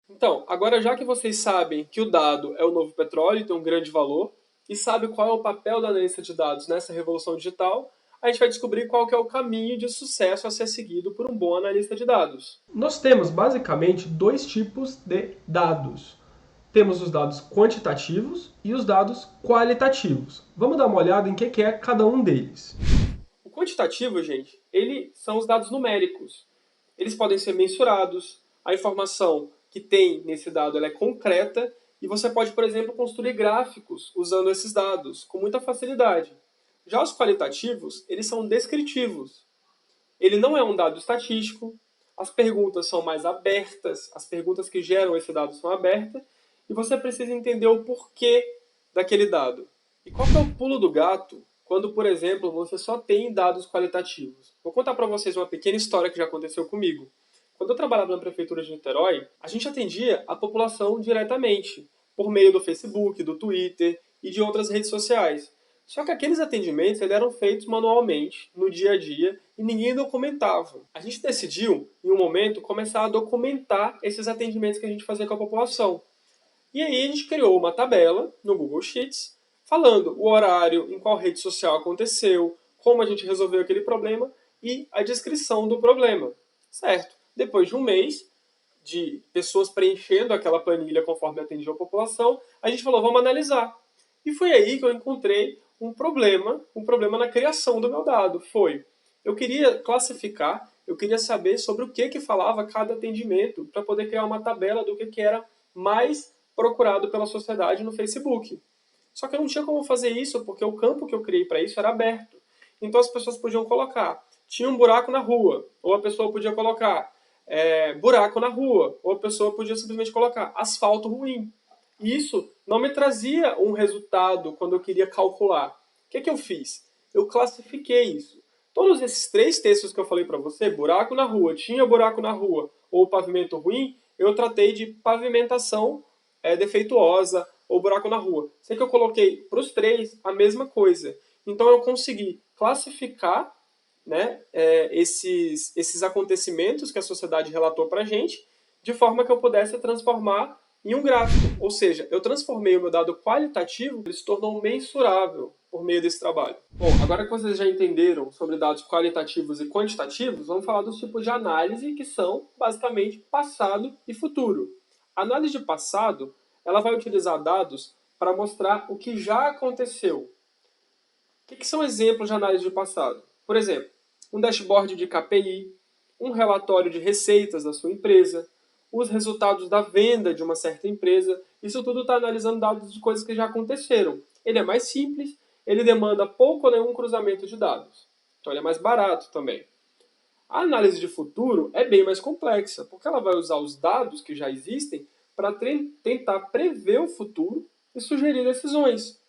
Então, agora já que vocês sabem que o dado é o novo petróleo e tem um grande valor, e sabe qual é o papel da analista de dados nessa revolução digital, a gente vai descobrir qual que é o caminho de sucesso a ser seguido por um bom analista de dados. Nós temos basicamente dois tipos de dados. Temos os dados quantitativos e os dados qualitativos. Vamos dar uma olhada em que é cada um deles. O quantitativo, gente, eles são os dados numéricos. Eles podem ser mensurados, a informação que tem nesse dado ela é concreta e você pode, por exemplo, construir gráficos usando esses dados com muita facilidade. Já os qualitativos, eles são descritivos. Ele não é um dado estatístico, as perguntas são mais abertas, as perguntas que geram esse dado são abertas, e você precisa entender o porquê daquele dado. E qual que é o pulo do gato quando, por exemplo, você só tem dados qualitativos? Vou contar para vocês uma pequena história que já aconteceu comigo. Quando eu trabalhava na prefeitura de Niterói, a gente atendia a população diretamente, por meio do Facebook, do Twitter e de outras redes sociais. Só que aqueles atendimentos eram feitos manualmente, no dia a dia, e ninguém documentava. A gente decidiu, em um momento, começar a documentar esses atendimentos que a gente fazia com a população. E aí a gente criou uma tabela no Google Sheets, falando o horário, em qual rede social aconteceu, como a gente resolveu aquele problema e a descrição do problema. Certo? Depois de um mês de pessoas preenchendo aquela planilha conforme atendia a população, a gente falou, vamos analisar. E foi aí que eu encontrei um problema na criação do meu dado. Eu queria classificar, eu queria saber sobre o que falava cada atendimento, para poder criar uma tabela do que era mais procurado pela sociedade no Facebook. Só que eu não tinha como fazer isso, porque o campo que eu criei para isso era aberto. Então as pessoas podiam colocar, tinha um buraco na rua, ou a pessoa podia colocar buraco na rua, ou a pessoa podia simplesmente colocar asfalto ruim. E isso não me trazia um resultado quando eu queria calcular. O que eu fiz? Eu classifiquei isso. Todos esses três textos que eu falei para você, buraco na rua, tinha buraco na rua, ou pavimento ruim, eu tratei de pavimentação defeituosa ou buraco na rua. Sei que eu coloquei para os três a mesma coisa. Então eu consegui classificar, né, esses acontecimentos que a sociedade relatou para a gente, de forma que eu pudesse transformar em um gráfico. Ou seja, eu transformei o meu dado qualitativo, ele se tornou mensurável por meio desse trabalho. Bom, agora que vocês já entenderam sobre dados qualitativos e quantitativos, vamos falar dos tipos de análise que são basicamente passado e futuro. A análise de passado, ela vai utilizar dados para mostrar o que já aconteceu. O que são exemplos de análise de passado? Por exemplo, um dashboard de KPI, um relatório de receitas da sua empresa, os resultados da venda de uma certa empresa. Isso tudo está analisando dados de coisas que já aconteceram. Ele é mais simples, ele demanda pouco ou nenhum cruzamento de dados. Então ele é mais barato também. A análise de futuro é bem mais complexa, porque ela vai usar os dados que já existem para tentar prever o futuro e sugerir decisões.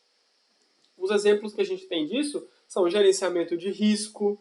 Os exemplos que a gente tem disso são gerenciamento de risco,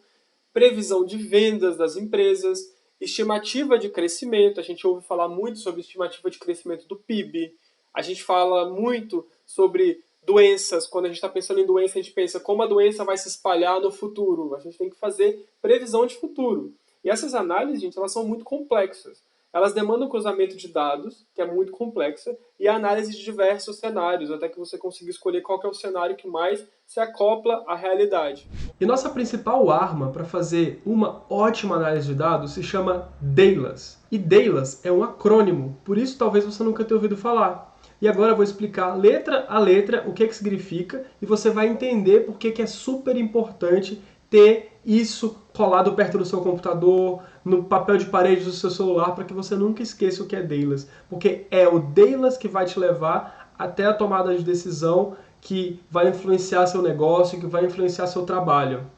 previsão de vendas das empresas, estimativa de crescimento. A gente ouve falar muito sobre estimativa de crescimento do PIB. A gente fala muito sobre doenças. Quando a gente está pensando em doença, a gente pensa como a doença vai se espalhar no futuro. A gente tem que fazer previsão de futuro. E essas análises, gente, elas são muito complexas. Elas demandam cruzamento de dados, que é muito complexa, e a análise de diversos cenários, até que você consiga escolher qual que é o cenário que mais se acopla à realidade. E nossa principal arma para fazer uma ótima análise de dados se chama DAILAS. E DAILAS é um acrônimo, por isso talvez você nunca tenha ouvido falar. E agora eu vou explicar letra a letra o que significa e você vai entender por que é super importante ter isso colado perto do seu computador, no papel de parede do seu celular, para que você nunca esqueça o que é DAILAS. Porque é o DAILAS que vai te levar até a tomada de decisão que vai influenciar seu negócio, que vai influenciar seu trabalho.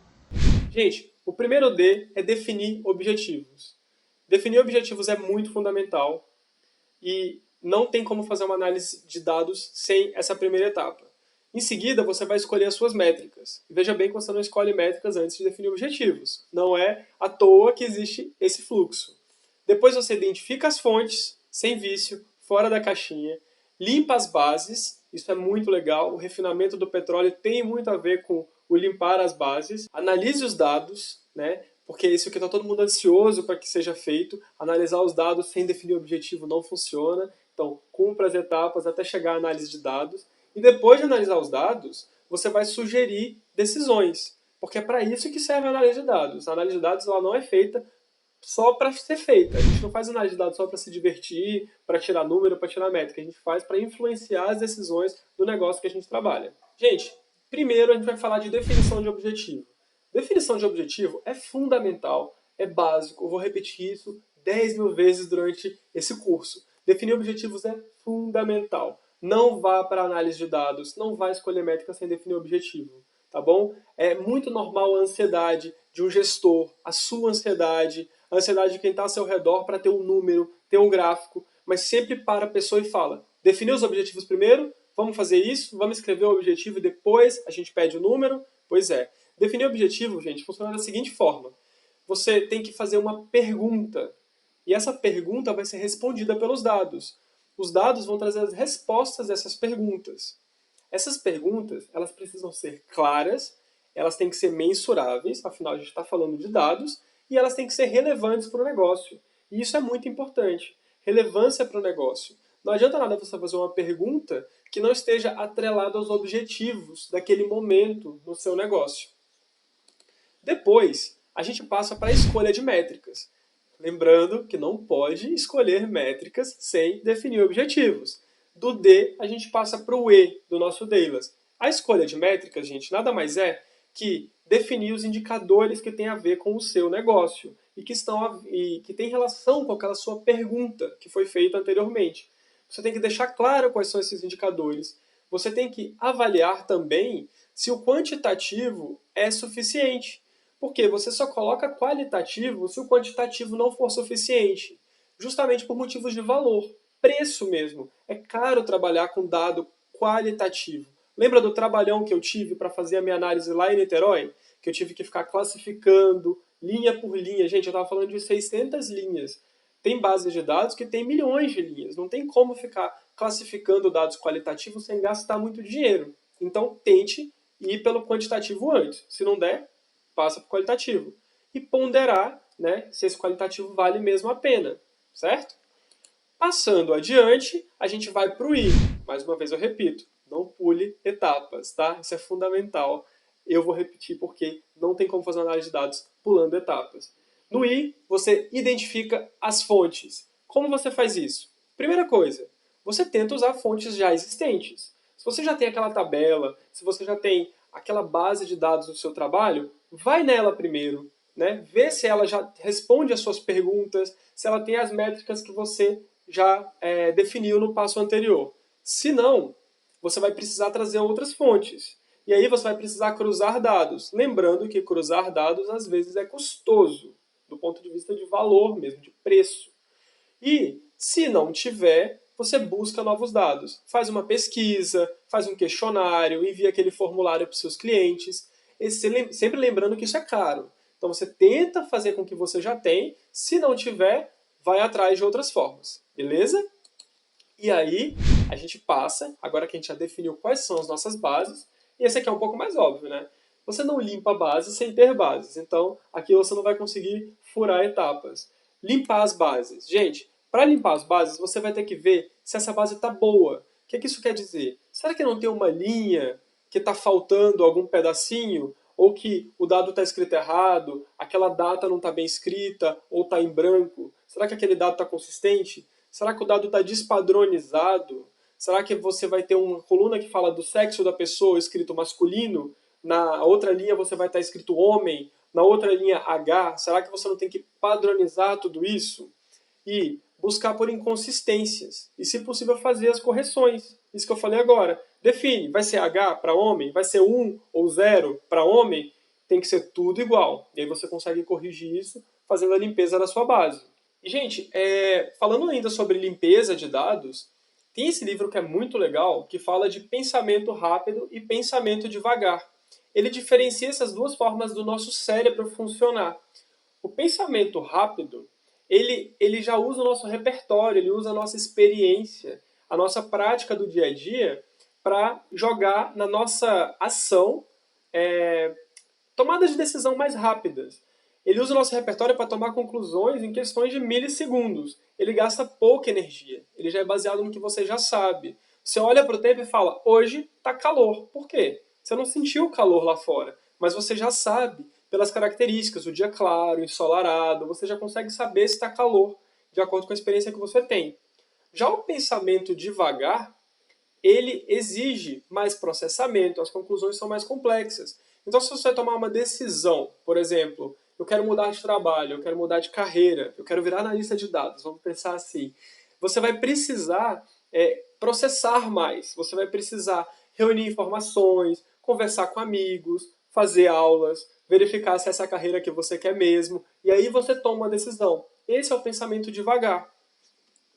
Gente, o primeiro D é definir objetivos. Definir objetivos é muito fundamental e não tem como fazer uma análise de dados sem essa primeira etapa. Em seguida, você vai escolher as suas métricas. Veja bem que você não escolhe métricas antes de definir objetivos. Não é à toa que existe esse fluxo. Depois você identifica as fontes, sem vício, fora da caixinha, limpa as bases, isso é muito legal. O refinamento do petróleo tem muito a ver com o limpar as bases. Analise os dados, né? porque é isso que está todo mundo ansioso para que seja feito. Analisar os dados sem definir o objetivo não funciona. Então, cumpra as etapas até chegar à análise de dados. E depois de analisar os dados, você vai sugerir decisões, porque é para isso que serve a análise de dados. A análise de dados ela não é feita só para ser feita. A gente não faz análise de dados só para se divertir, para tirar número, para tirar métrica. A gente faz para influenciar as decisões do negócio que a gente trabalha. Gente, primeiro a gente vai falar de definição de objetivo. Definição de objetivo é fundamental, é básico. Eu vou repetir isso 10 mil vezes durante esse curso. Definir objetivos é fundamental. Não vá para análise de dados, não vá escolher métrica sem definir objetivo, tá bom? É muito normal a ansiedade de um gestor, a sua ansiedade, a ansiedade de quem está ao seu redor para ter um número, ter um gráfico, mas sempre para a pessoa e fala, definir os objetivos primeiro, vamos fazer isso, vamos escrever o objetivo e depois a gente pede o número? Pois é. Definir objetivo, gente, funciona da seguinte forma. Você tem que fazer uma pergunta, e essa pergunta vai ser respondida pelos dados. Os dados vão trazer as respostas dessas perguntas. Essas perguntas, elas precisam ser claras, elas têm que ser mensuráveis, afinal a gente está falando de dados, e elas têm que ser relevantes para o negócio. E isso é muito importante. Relevância para o negócio. Não adianta nada você fazer uma pergunta que não esteja atrelada aos objetivos daquele momento no seu negócio. Depois, a gente passa para a escolha de métricas. Lembrando que não pode escolher métricas sem definir objetivos. Do D, a gente passa para o E do nosso Dailess. A escolha de métricas, gente, nada mais é que definir os indicadores que têm a ver com o seu negócio e que têm relação com aquela sua pergunta que foi feita anteriormente. Você tem que deixar claro quais são esses indicadores. Você tem que avaliar também se o quantitativo é suficiente. Porque você só coloca qualitativo se o quantitativo não for suficiente. Justamente por motivos de valor. Preço mesmo. É caro trabalhar com dado qualitativo. Lembra do trabalhão que eu tive para fazer a minha análise lá em Niterói? Que eu tive que ficar classificando linha por linha. Gente, eu estava falando de 600 linhas. Tem bases de dados que tem milhões de linhas. Não tem como ficar classificando dados qualitativos sem gastar muito dinheiro. Então, tente ir pelo quantitativo antes. Se não der, passa para o qualitativo. E ponderar, né, se esse qualitativo vale mesmo a pena, certo? Passando adiante, a gente vai para o I. Mais uma vez eu repito, não pule etapas, tá? Isso é fundamental. Eu vou repetir porque não tem como fazer uma análise de dados pulando etapas. No I, você identifica as fontes. Como você faz isso? Primeira coisa, você tenta usar fontes já existentes. Se você já tem aquela tabela, se você já tem aquela base de dados do seu trabalho, vai nela primeiro, né? Vê se ela já responde às suas perguntas, se ela tem as métricas que você já definiu no passo anterior. Se não, você vai precisar trazer outras fontes. E aí você vai precisar cruzar dados. Lembrando que cruzar dados às vezes é custoso, do ponto de vista de valor mesmo, de preço. E se não tiver, você busca novos dados. Faz uma pesquisa, faz um questionário, envia aquele formulário para os seus clientes. Sempre lembrando que isso é caro. Então você tenta fazer com que você já tem. Se não tiver, vai atrás de outras formas. Beleza? E aí, a gente passa, agora que a gente já definiu quais são as nossas bases, e esse aqui é um pouco mais óbvio, né? Você não limpa a base sem ter bases. Então, aqui você não vai conseguir furar etapas. Limpar as bases. Gente, para limpar as bases, você vai ter que ver se essa base está boa. O que isso quer dizer? Será que não tem uma linha que está faltando algum pedacinho? Ou que o dado está escrito errado, aquela data não está bem escrita, ou está em branco? Será que aquele dado está consistente? Será que o dado está despadronizado? Será que você vai ter uma coluna que fala do sexo da pessoa escrito masculino? Na outra linha você vai estar escrito homem? Na outra linha H? Será que você não tem que padronizar tudo isso? E buscar por inconsistências. E, se possível, fazer as correções. Isso que eu falei agora. Define, vai ser H para homem? Vai ser 1 ou 0 para homem? Tem que ser tudo igual. E aí você consegue corrigir isso fazendo a limpeza da sua base. E, gente, falando ainda sobre limpeza de dados, tem esse livro que é muito legal, que fala de pensamento rápido e pensamento devagar. Ele diferencia essas duas formas do nosso cérebro funcionar. O pensamento rápido, ele já usa o nosso repertório, ele usa a nossa experiência, a nossa prática do dia a dia para jogar na nossa ação tomadas de decisão mais rápidas. Ele usa o nosso repertório para tomar conclusões em questões de milissegundos. Ele gasta pouca energia. Ele já é baseado no que você já sabe. Você olha para o tempo e fala, hoje está calor. Por quê? Você não sentiu o calor lá fora, mas você já sabe pelas características, o dia claro, ensolarado, você já consegue saber se está calor, de acordo com a experiência que você tem. Já o pensamento devagar, ele exige mais processamento, as conclusões são mais complexas. Então, se você tomar uma decisão, por exemplo, eu quero mudar de trabalho, eu quero mudar de carreira, eu quero virar analista de dados, vamos pensar assim, você vai precisar processar mais, você vai precisar reunir informações, conversar com amigos, fazer aulas, verificar se essa é a carreira que você quer mesmo, e aí você toma uma decisão. Esse é o pensamento devagar.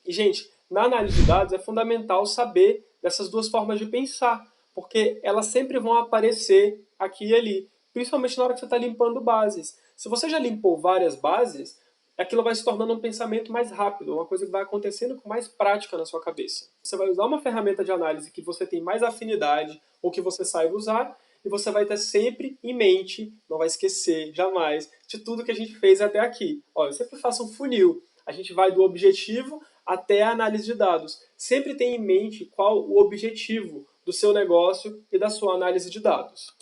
E, gente, na análise de dados é fundamental saber dessas duas formas de pensar, porque elas sempre vão aparecer aqui e ali, principalmente na hora que você está limpando bases. Se você já limpou várias bases, aquilo vai se tornando um pensamento mais rápido, uma coisa que vai acontecendo com mais prática na sua cabeça. Você vai usar uma ferramenta de análise que você tem mais afinidade ou que você saiba usar, e você vai ter sempre em mente, não vai esquecer jamais, de tudo que a gente fez até aqui. Olha, eu sempre faço um funil. A gente vai do objetivo até a análise de dados. Sempre tenha em mente qual o objetivo do seu negócio e da sua análise de dados.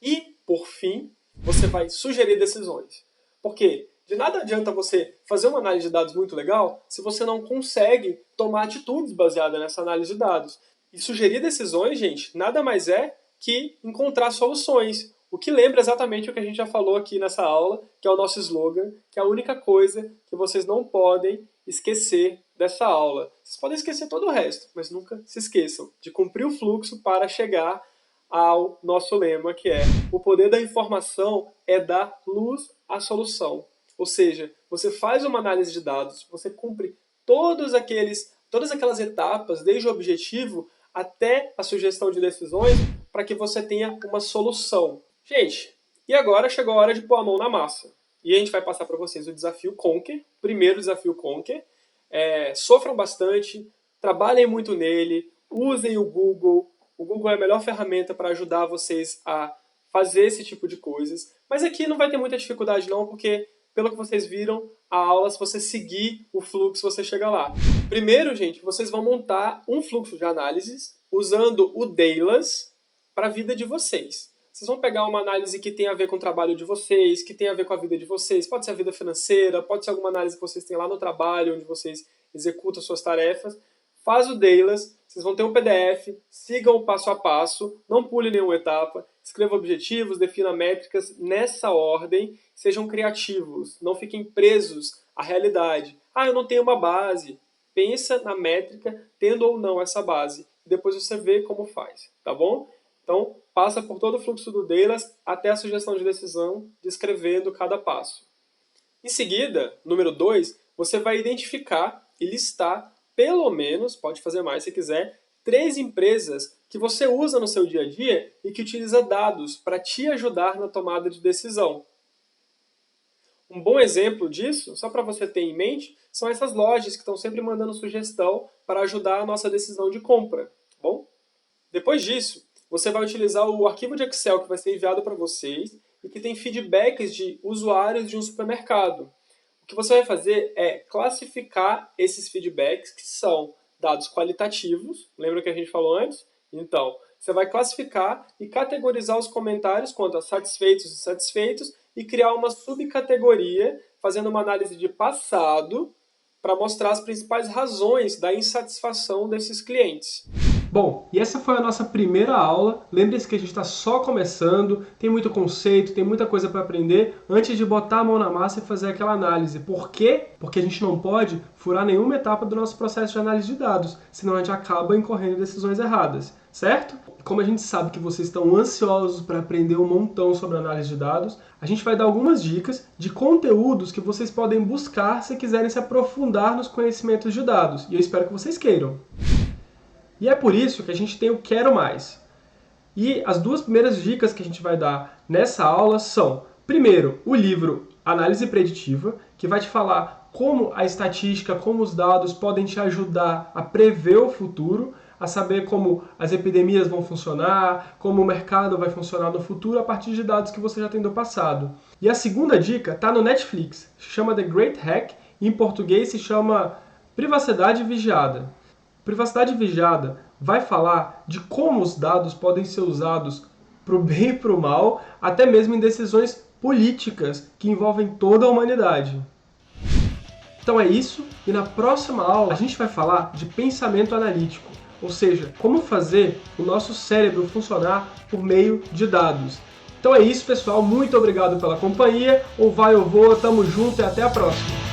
E, por fim, você vai sugerir decisões. Porque de nada adianta você fazer uma análise de dados muito legal se você não consegue tomar atitudes baseadas nessa análise de dados. E sugerir decisões, gente, nada mais é que encontrar soluções. O que lembra exatamente o que a gente já falou aqui nessa aula, que é o nosso slogan, que é a única coisa que vocês não podem esquecer dessa aula. Vocês podem esquecer todo o resto, mas nunca se esqueçam de cumprir o fluxo para chegar ao nosso lema, que é o poder da informação é dar luz à solução. Ou seja, você faz uma análise de dados, você cumpre todas aquelas etapas, desde o objetivo até a sugestão de decisões, para que você tenha uma solução. Gente, e agora chegou a hora de pôr a mão na massa. E a gente vai passar para vocês o desafio Conquer, primeiro desafio Conquer. Sofram bastante, trabalhem muito nele, usem o Google. O Google é a melhor ferramenta para ajudar vocês a fazer esse tipo de coisas. Mas aqui não vai ter muita dificuldade não, porque pelo que vocês viram, a aula, se você seguir o fluxo, você chega lá. Primeiro, gente, vocês vão montar um fluxo de análises usando o Dailus para a vida de vocês. Vocês vão pegar uma análise que tem a ver com o trabalho de vocês, que tem a ver com a vida de vocês. Pode ser a vida financeira, pode ser alguma análise que vocês têm lá no trabalho, onde vocês executam suas tarefas. Faz o Dailus, vocês vão ter um PDF, sigam o passo a passo, não pule nenhuma etapa, escreva objetivos, defina métricas nessa ordem, sejam criativos, não fiquem presos à realidade. Eu não tenho uma base. Pensa na métrica, tendo ou não essa base. Depois você vê como faz, tá bom? Então, passa por todo o fluxo do Dailus até a sugestão de decisão, descrevendo cada passo. Em seguida, número 2, você vai identificar e listar, pelo menos, pode fazer mais se quiser, 3 empresas que você usa no seu dia a dia e que utiliza dados para te ajudar na tomada de decisão. Um bom exemplo disso, só para você ter em mente, são essas lojas que estão sempre mandando sugestão para ajudar a nossa decisão de compra. Tá bom? Depois disso, você vai utilizar o arquivo de Excel que vai ser enviado para vocês e que tem feedbacks de usuários de um supermercado. O que você vai fazer é classificar esses feedbacks, que são dados qualitativos, lembra que a gente falou antes? Então, você vai classificar e categorizar os comentários quanto a satisfeitos e insatisfeitos e criar uma subcategoria, fazendo uma análise de passado para mostrar as principais razões da insatisfação desses clientes. Bom, e essa foi a nossa primeira aula. Lembre-se que a gente está só começando, tem muito conceito, tem muita coisa para aprender antes de botar a mão na massa e fazer aquela análise. Por quê? Porque a gente não pode furar nenhuma etapa do nosso processo de análise de dados, senão a gente acaba incorrendo em decisões erradas, certo? Como a gente sabe que vocês estão ansiosos para aprender um montão sobre análise de dados, a gente vai dar algumas dicas de conteúdos que vocês podem buscar se quiserem se aprofundar nos conhecimentos de dados, e eu espero que vocês queiram. E é por isso que a gente tem o Quero Mais. E as 2 primeiras dicas que a gente vai dar nessa aula são, primeiro, o livro Análise Preditiva, que vai te falar como a estatística, como os dados podem te ajudar a prever o futuro. a saber como as epidemias vão funcionar, como o mercado vai funcionar no futuro a partir de dados que você já tem do passado. E a segunda dica está no Netflix, se chama The Great Hack, e em português se chama Privacidade Vigiada. Privacidade Vigiada vai falar de como os dados podem ser usados para o bem e para o mal, até mesmo em decisões políticas que envolvem toda a humanidade. Então é isso, e na próxima aula a gente vai falar de pensamento analítico, ou seja, como fazer o nosso cérebro funcionar por meio de dados. Então é isso, pessoal, muito obrigado pela companhia, ou vai ou voa, tamo junto e até a próxima!